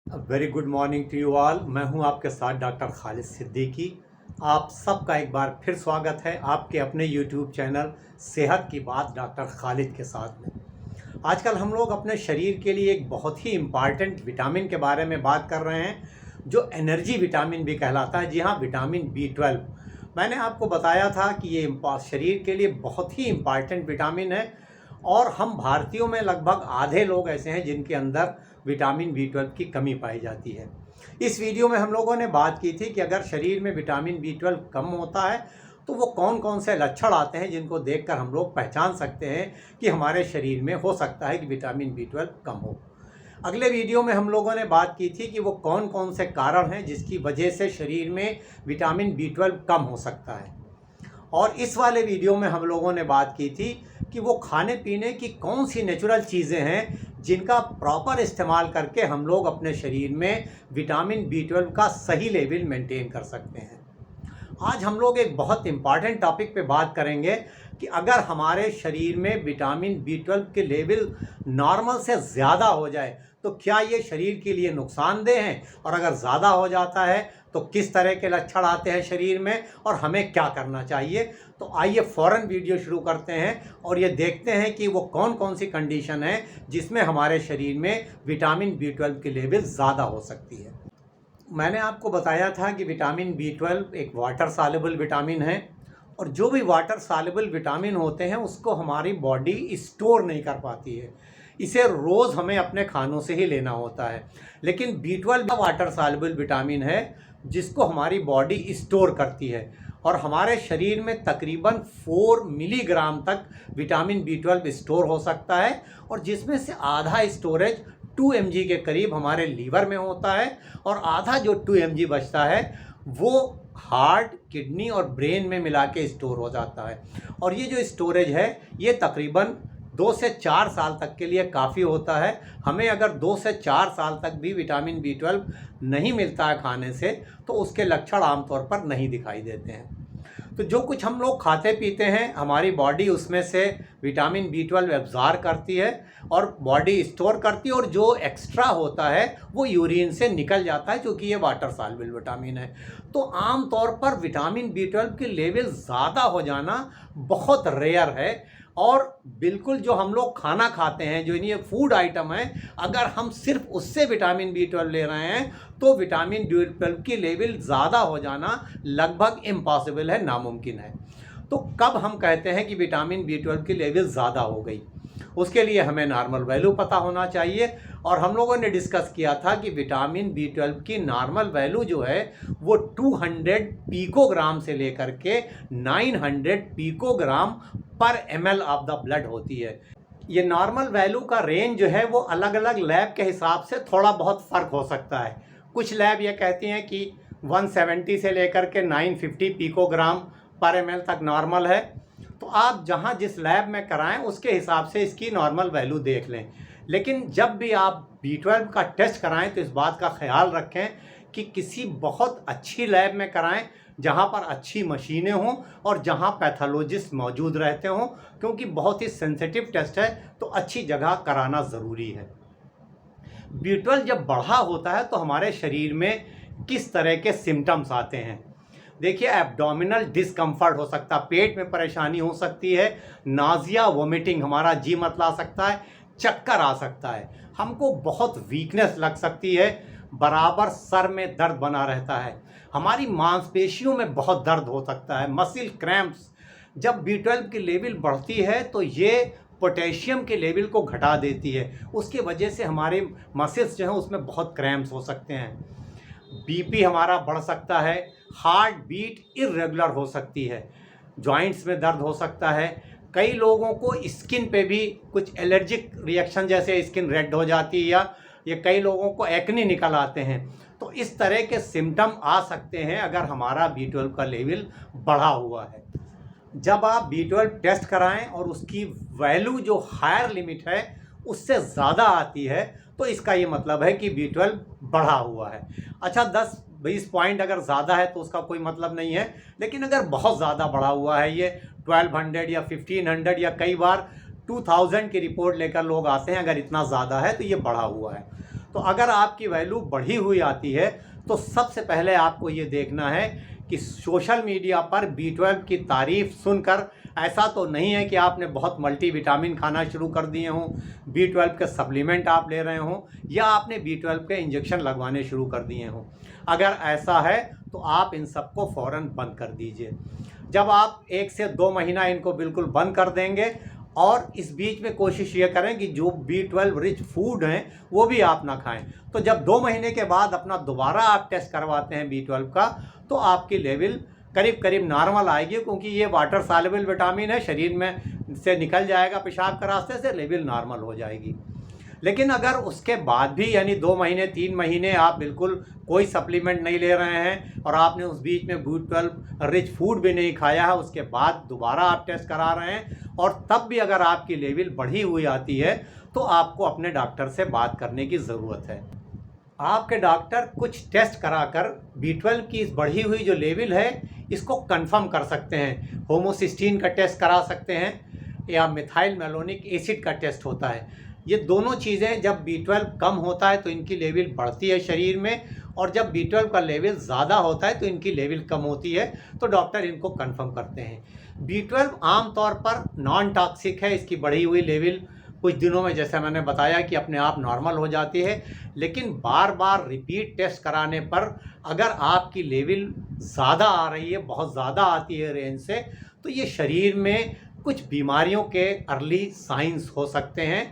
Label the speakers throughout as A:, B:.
A: Very good morning to you all. मैं हूं आपके साथ डॉक्टर खालिद सिद्दीकी। आप सबका एक बार फिर स्वागत है आपके अपने यूट्यूब चैनल सेहत की बात डॉक्टर खालिद के साथ में। आजकल हम लोग अपने शरीर के लिए एक बहुत ही इम्पॉर्टेंट विटामिन के बारे में बात कर रहे हैं जो एनर्जी विटामिन भी कहलाता है। जी हाँ, विटामिन B12। मैंने आपको बताया था कि ये शरीर के लिए बहुत ही इम्पॉर्टेंट विटामिन है और हम भारतीयों में लगभग आधे लोग ऐसे हैं जिनके अंदर विटामिन B12 की कमी पाई जाती है। इस वीडियो में हम लोगों ने बात की थी कि अगर शरीर में विटामिन B12 कम होता है तो वो कौन कौन से लक्षण आते हैं जिनको देखकर हम लोग पहचान सकते हैं कि हमारे शरीर में हो सकता है कि विटामिन B12 कम हो। अगले वीडियो में हम लोगों ने बात की थी कि वो कौन कौन से कारण हैं जिसकी वजह से शरीर में विटामिन B12 कम हो सकता है। और इस वाले वीडियो में हम लोगों ने बात की थी कि वो खाने पीने की कौन सी नेचुरल चीज़ें हैं जिनका प्रॉपर इस्तेमाल करके हम लोग अपने शरीर में विटामिन B12 का सही लेवल मेंटेन कर सकते हैं। आज हम लोग एक बहुत इम्पॉर्टेंट टॉपिक पे बात करेंगे कि अगर हमारे शरीर में विटामिन B12 के लेवल नॉर्मल से ज़्यादा हो जाए तो क्या ये शरीर के लिए नुकसानदेह हैं, और अगर ज़्यादा हो जाता है तो किस तरह के लक्षण आते हैं शरीर में और हमें क्या करना चाहिए। तो आइए फ़ौरन वीडियो शुरू करते हैं और ये देखते हैं कि वो कौन कौन सी कंडीशन है जिसमें हमारे शरीर में विटामिन B12 की लेवल ज़्यादा हो सकती है। मैंने आपको बताया था कि विटामिन B12 एक वाटर सॉल्युबल विटामिन है और जो भी वाटर सॉल्युबल विटामिन होते हैं उसको हमारी बॉडी स्टोर नहीं कर पाती है। इसे रोज़ हमें अपने खानों से ही लेना होता है। लेकिन B12 वाटर सॉल्युबल विटामिन है जिसको हमारी बॉडी स्टोर करती है और हमारे शरीर में तकरीबन 4 मिलीग्राम तक विटामिन B12 स्टोर हो सकता है और जिसमें से आधा स्टोरेज 2 mg के करीब हमारे लीवर में होता है और आधा जो 2 mg बचता है वो हार्ट, किडनी और ब्रेन में मिला के स्टोर हो जाता है। और ये जो स्टोरेज है ये तकरीबन 2 से 4 साल तक के लिए काफ़ी होता है। हमें अगर 2 से 4 साल तक भी विटामिन B12 नहीं मिलता है खाने से तो उसके लक्षण आमतौर पर नहीं दिखाई देते हैं। तो जो कुछ हम लोग खाते पीते हैं हमारी बॉडी उसमें से विटामिन B12 एब्जॉर्ब करती है और बॉडी स्टोर करती है और जो एक्स्ट्रा होता है वो यूरिन से निकल जाता है क्योंकि ये वाटर सॉल्युबल विटामिन है। तो आम तौर पर विटामिन B12 के लेवल ज़्यादा हो जाना बहुत रेयर है और बिल्कुल जो हम लोग खाना खाते हैं जो ये फूड आइटम है अगर हम सिर्फ उससे विटामिन B12 ले रहे हैं तो विटामिन B12 की लेवल ज़्यादा हो जाना लगभग इम्पॉसिबल है, नामुमकिन है। तो कब हम कहते हैं कि विटामिन B12 की लेवल ज़्यादा हो गई, उसके लिए हमें नॉर्मल वैल्यू पता होना चाहिए। और हम लोगों ने डिस्कस किया था कि विटामिन B12 की नॉर्मल वैल्यू जो है वो 200 पिकोग्राम से लेकर के 900 पिकोग्राम पर ml ऑफ द ब्लड होती है। ये नॉर्मल वैल्यू का रेंज जो है वो अलग अलग लैब के हिसाब से थोड़ा बहुत फ़र्क हो सकता है। कुछ लैब ये कहती हैं कि 170 से लेकर के 950 पिकोग्राम पर ml तक नॉर्मल है। तो आप जहाँ जिस लैब में कराएं उसके हिसाब से इसकी नॉर्मल वैल्यू देख लें। लेकिन जब भी आप B12 का टेस्ट कराएं तो इस बात का ख्याल रखें कि किसी बहुत अच्छी लैब में कराएं जहां पर अच्छी मशीनें हों और जहां पैथोलॉजिस्ट मौजूद रहते हों, क्योंकि बहुत ही सेंसिटिव टेस्ट है तो अच्छी जगह कराना ज़रूरी है। B12 जब बढ़ा होता है तो हमारे शरीर में किस तरह के सिम्टम्स आते हैं। देखिए, एब्डोमिनल डिस्कम्फर्ट हो सकता है, पेट में परेशानी हो सकती है, नाजिया वोमिटिंग, हमारा जी मतला सकता है, चक्कर आ सकता है, हमको बहुत वीकनेस लग सकती है, बराबर सर में दर्द बना रहता है, हमारी मांसपेशियों में बहुत दर्द हो सकता है, मसल क्रैम्प्स। जब B12 की लेवल बढ़ती है तो ये पोटेशियम के लेवल को घटा देती है, उसके वजह से हमारे मसल्स जो हैं उसमें बहुत क्रैम्प्स हो सकते हैं, BP हमारा बढ़ सकता है, हार्ट बीट इर्रेगुलर हो सकती है, जॉइंट्स में दर्द हो सकता है। कई लोगों को स्किन पे भी कुछ एलर्जिक रिएक्शन जैसे स्किन रेड हो जाती है या ये कई लोगों को एक्ने निकल आते हैं। तो इस तरह के सिम्टम आ सकते हैं अगर हमारा B12 का लेवल बढ़ा हुआ है। जब आप B12 टेस्ट कराएं और उसकी वैल्यू जो हायर लिमिट है उससे ज़्यादा आती है तो इसका ये मतलब है कि B12 बढ़ा हुआ है। अच्छा, 10-20 पॉइंट अगर ज़्यादा है तो उसका कोई मतलब नहीं है, लेकिन अगर बहुत ज़्यादा बढ़ा हुआ है, ये 1200 या 1500 या कई बार 2000 की रिपोर्ट लेकर लोग आते हैं, अगर इतना ज़्यादा है तो ये बढ़ा हुआ है। तो अगर आपकी वैल्यू बढ़ी हुई आती है तो सबसे पहले आपको ये देखना है कि सोशल मीडिया पर B12 की तारीफ सुनकर ऐसा तो नहीं है कि आपने बहुत मल्टीविटामिन खाना शुरू कर दिए हों, B12 के सप्लीमेंट आप ले रहे हों, या आपने B12 के इंजेक्शन लगवाने शुरू कर दिए हों। अगर ऐसा है तो आप इन सबको फ़ौरन बंद कर दीजिए। जब आप 1 से 2 महीना इनको बिल्कुल बंद कर देंगे और इस बीच में कोशिश ये करें कि जो B12 रिच फूड हैं वो भी आप ना खाएं। तो जब 2 महीने के बाद अपना दोबारा आप टेस्ट करवाते हैं B12 का, तो आपकी लेवल करीब करीब नॉर्मल आएगी, क्योंकि ये वाटर सॉल्युबल विटामिन है, शरीर में से निकल जाएगा पेशाब के रास्ते से, लेवल नॉर्मल हो जाएगी। लेकिन अगर उसके बाद भी यानी 2 महीने 3 महीने आप बिल्कुल कोई सप्लीमेंट नहीं ले रहे हैं और आपने उस बीच में B12 रिच फूड भी नहीं खाया है, उसके बाद दोबारा आप टेस्ट करा रहे हैं और तब भी अगर आपकी लेवल बढ़ी हुई आती है, तो आपको अपने डॉक्टर से बात करने की ज़रूरत है। आपके डॉक्टर कुछ टेस्ट कराकर B12 की इस बढ़ी हुई जो लेवल है इसको कंफर्म कर सकते हैं। होमोसिस्टीन का टेस्ट करा सकते हैं या मिथाइल मेलोनिक एसिड का टेस्ट होता है। ये दोनों चीज़ें जब B12 कम होता है तो इनकी लेवल बढ़ती है शरीर में, और जब B12 का लेवल ज़्यादा होता है तो इनकी लेवल कम होती है, तो डॉक्टर इनको कंफर्म करते हैं। B12 आमतौर पर नॉन टॉक्सिक है, इसकी बढ़ी हुई लेवल कुछ दिनों में जैसे मैंने बताया कि अपने आप नॉर्मल हो जाती है, लेकिन बार बार रिपीट टेस्ट कराने पर अगर आपकी लेवल ज़्यादा आ रही है, बहुत ज़्यादा आती है रेंज से, तो ये शरीर में कुछ बीमारियों के अर्ली साइंस हो सकते हैं।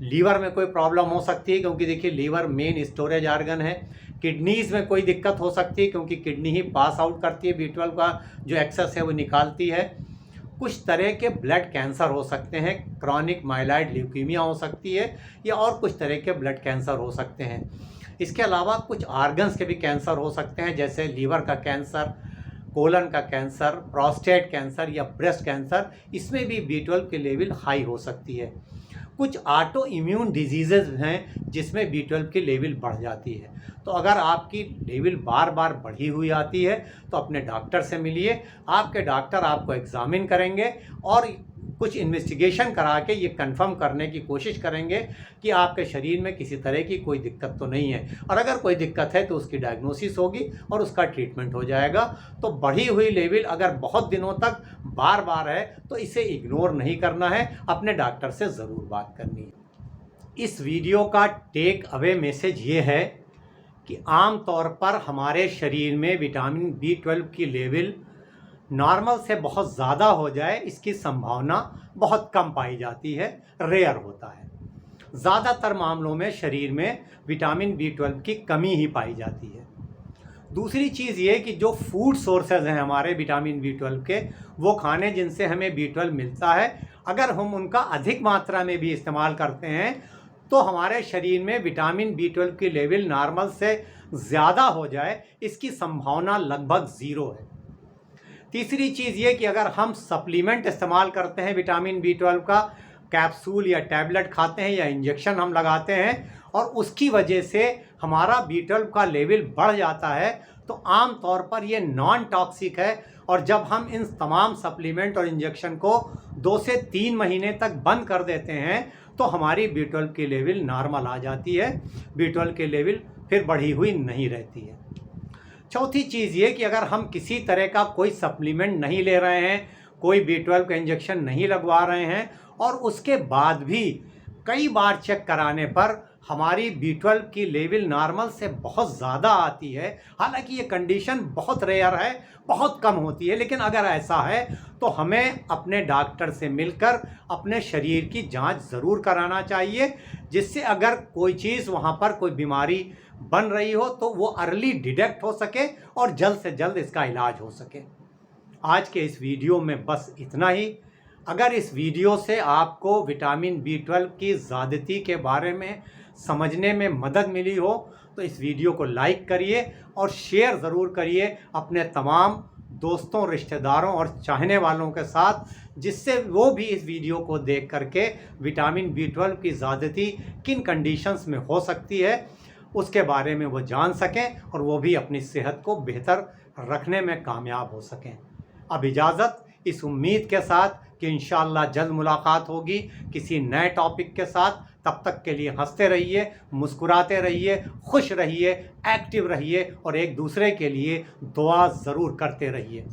A: लीवर में कोई प्रॉब्लम हो सकती है, क्योंकि देखिए लीवर मेन स्टोरेज ऑर्गन है। किडनीज़ में कोई दिक्कत हो सकती है, क्योंकि किडनी ही पास आउट करती है, B12 का जो एक्सेस है वो निकालती है। कुछ तरह के ब्लड कैंसर हो सकते हैं, क्रॉनिक माइलॉइड ल्यूकीमिया हो सकती है, या और कुछ तरह के ब्लड कैंसर हो सकते हैं। इसके अलावा कुछ ऑर्गन्स के भी कैंसर हो सकते हैं, जैसे लीवर का कैंसर, कोलन का कैंसर, प्रोस्टेट कैंसर या ब्रेस्ट कैंसर, इसमें भी B12 की लेवल हाई हो सकती है। कुछ ऑटो इम्यून डिजीज़ेज हैं जिसमें B12 की लेवल बढ़ जाती है। तो अगर आपकी लेवल बार बार बढ़ी हुई आती है तो अपने डॉक्टर से मिलिए। आपके डॉक्टर आपको एग्ज़ामिन करेंगे और कुछ इन्वेस्टिगेशन करा के ये कंफर्म करने की कोशिश करेंगे कि आपके शरीर में किसी तरह की कोई दिक्कत तो नहीं है, और अगर कोई दिक्कत है तो उसकी डायग्नोसिस होगी और उसका ट्रीटमेंट हो जाएगा। तो बढ़ी हुई लेवल अगर बहुत दिनों तक बार बार है तो इसे इग्नोर नहीं करना है, अपने डॉक्टर से ज़रूर बात करनी है। इस वीडियो का टेक अवे मैसेज ये है कि आम तौर पर हमारे शरीर में विटामिन B12 की लेवल नॉर्मल से बहुत ज़्यादा हो जाए, इसकी संभावना बहुत कम पाई जाती है, रेयर होता है। ज़्यादातर मामलों में शरीर में विटामिन B12 की कमी ही पाई जाती है। दूसरी चीज़ ये कि जो फूड सोर्सेज हैं हमारे विटामिन B12 के, वो खाने जिनसे हमें B12 मिलता है, अगर हम उनका अधिक मात्रा में भी इस्तेमाल करते हैं तो हमारे शरीर में विटामिन B12 की लेवल नॉर्मल से ज़्यादा हो जाए, इसकी संभावना लगभग ज़ीरो है। तीसरी चीज़ ये कि अगर हम सप्लीमेंट इस्तेमाल करते हैं विटामिन B12 का, कैप्सूल या टैबलेट खाते हैं या इंजेक्शन हम लगाते हैं और उसकी वजह से हमारा B12 का लेवल बढ़ जाता है, तो आम तौर पर ये नॉन टॉक्सिक है, और जब हम इन तमाम सप्लीमेंट और इंजेक्शन को 2 से 3 महीने तक बंद कर देते हैं तो हमारी B12 की लेवल नॉर्मल आ जाती है, B12 की लेवल फिर बढ़ी हुई नहीं रहती है। चौथी चीज़ ये कि अगर हम किसी तरह का कोई सप्लीमेंट नहीं ले रहे हैं, कोई B12 का इंजेक्शन नहीं लगवा रहे हैं, और उसके बाद भी कई बार चेक कराने पर हमारी B12 की लेवल नॉर्मल से बहुत ज़्यादा आती है, हालांकि ये कंडीशन बहुत रेयर है, बहुत कम होती है, लेकिन अगर ऐसा है तो हमें अपने डॉक्टर से मिलकर अपने शरीर की जांच ज़रूर कराना चाहिए, जिससे अगर कोई चीज़ वहाँ पर कोई बीमारी बन रही हो तो वो अर्ली डिटेक्ट हो सके और जल्द से जल्द इसका इलाज हो सके। आज के इस वीडियो में बस इतना ही। अगर इस वीडियो से आपको विटामिन B12 की ज़्यादती के बारे में समझने में मदद मिली हो तो इस वीडियो को लाइक करिए और शेयर ज़रूर करिए अपने तमाम दोस्तों, रिश्तेदारों और चाहने वालों के साथ, जिससे वो भी इस वीडियो को देख करके विटामिन B12 की ज़्यादती किन कंडीशंस में हो सकती है उसके बारे में वो जान सकें और वो भी अपनी सेहत को बेहतर रखने में कामयाब हो सकें। अब इजाज़त, इस उम्मीद के साथ कि इंशाअल्लाह जल्द मुलाकात होगी किसी नए टॉपिक के साथ। तब तक के लिए हंसते रहिए, मुस्कुराते रहिए, खुश रहिए, एक्टिव रहिए और एक दूसरे के लिए दुआ ज़रूर करते रहिए।